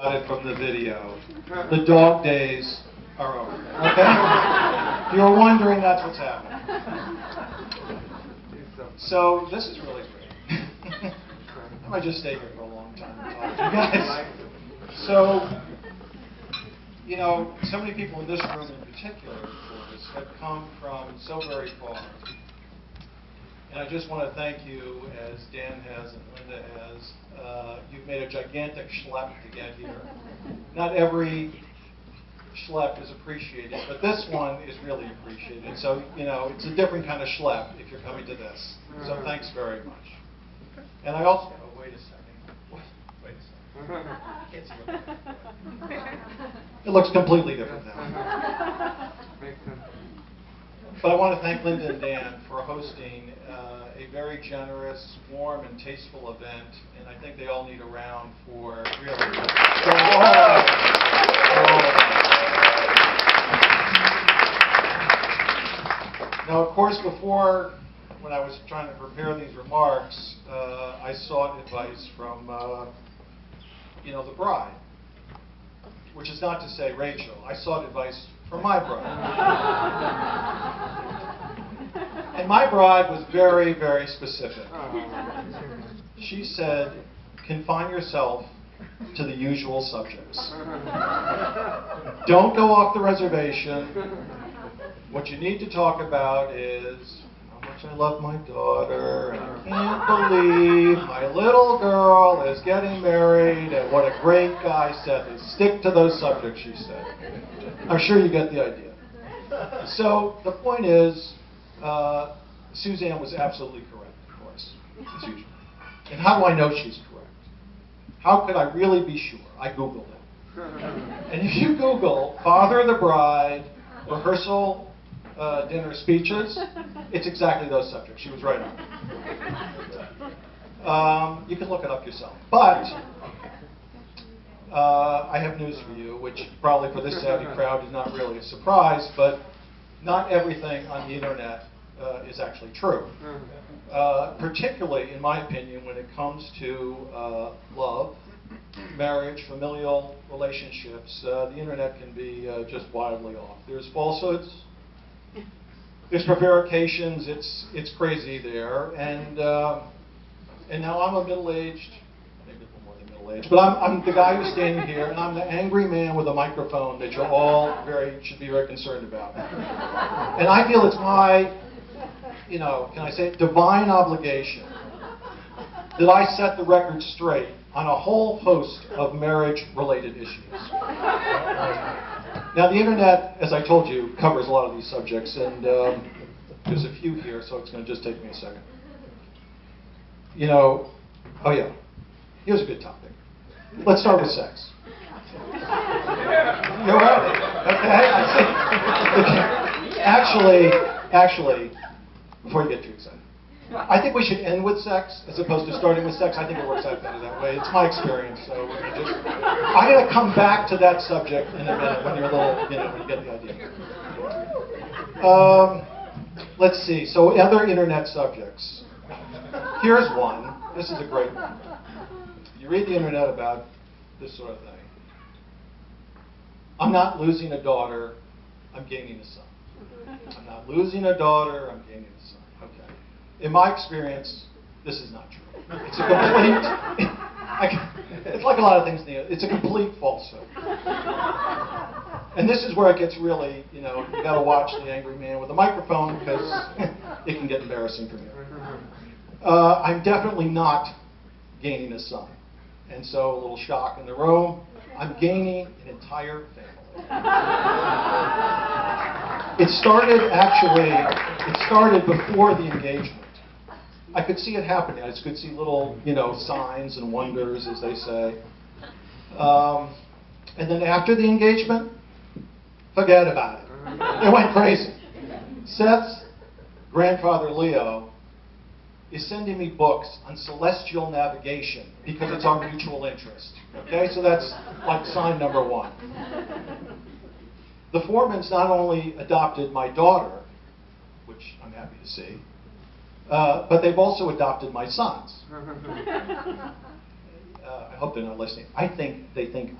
Got it from the video. The dog days are over. Okay? If you're wondering, that's what's happening. So this is really great. I might just stay here for a long time and talk to you guys. So, you know, so many people in this room in particular, of course, have come from so very far. And I just want to thank you, as Dan has and Linda has. You've made a gigantic schlep to get here. Not every schlep is appreciated, but this one is really appreciated. So, you know, it's a different kind of schlep if you're coming to this. So thanks very much. And I also, oh, wait a second. Wait a second. I can't see what it looks completely different now. But I want to thank Linda and Dan for hosting a very generous, warm, and tasteful event, and I think they all need a round for really. Now, of course, before, when I was trying to prepare these remarks, I sought advice from, you know, the bride, which is not to say Rachel. I sought advice from my bride. And my bride was very, very specific. She said, confine yourself to the usual subjects. Don't go off the reservation. What you need to talk about is how much I love my daughter, and I can't believe my little girl is getting married, and what a great guy Seth is. Stick to those subjects, she said. I'm sure you get the idea. So the point is, Suzanne was absolutely correct, of course, as usual. And how do I know she's correct? How could I really be sure? I Googled it. And if you Google Father of the Bride, rehearsal, dinner speeches, it's exactly those subjects. She was right on. You can look it up yourself. But I have news for you, which probably for this savvy crowd is not really a surprise, but not everything on the internet is actually true. Particularly, in my opinion, when it comes to love, marriage, familial relationships, the internet can be just wildly off. There's falsehoods, there's prevarications, it's crazy there, and now I'm a middle-aged, maybe a little more than middle-aged, but I'm the guy who's standing here, and I'm the angry man with a microphone that you're all should be very concerned about. And I feel it's my, you know, can I say, divine obligation that I set the record straight on a whole host of marriage-related issues. Now, the internet, as I told you, covers a lot of these subjects, and there's a few here, so it's going to just take me a second. You know, oh yeah, here's a good topic. Let's start with sex. You're right. Okay, I see. Actually, before you get too excited, I think we should end with sex as opposed to starting with sex. I think it works out better that way. It's my experience, so we're gonna just. I'm going to come back to that subject in a minute when you're a little, you know, when you get the idea. Let's see. So other internet subjects. Here's one. This is a great one. You read the internet about this sort of thing. I'm not losing a daughter. I'm gaining a son. I'm not losing a daughter. I'm gaining a son. Okay. In my experience, this is not true. It's a complete, it's like a lot of things in the internet, it's a complete falsehood. And this is where it gets really, you know, you got to watch the angry man with a microphone because it can get embarrassing for you. I'm definitely not gaining a son. And so a little shock in the room, I'm gaining an entire family. It started before the engagement. I could see it happening. I could see little, you know, signs and wonders, as they say. And then after the engagement, forget about it. It went crazy. Seth's grandfather, Leo, is sending me books on celestial navigation because it's our mutual interest. Okay, so that's like sign number one. The Foremans not only adopted my daughter, which I'm happy to see, but they've also adopted my sons. I hope they're not listening. They think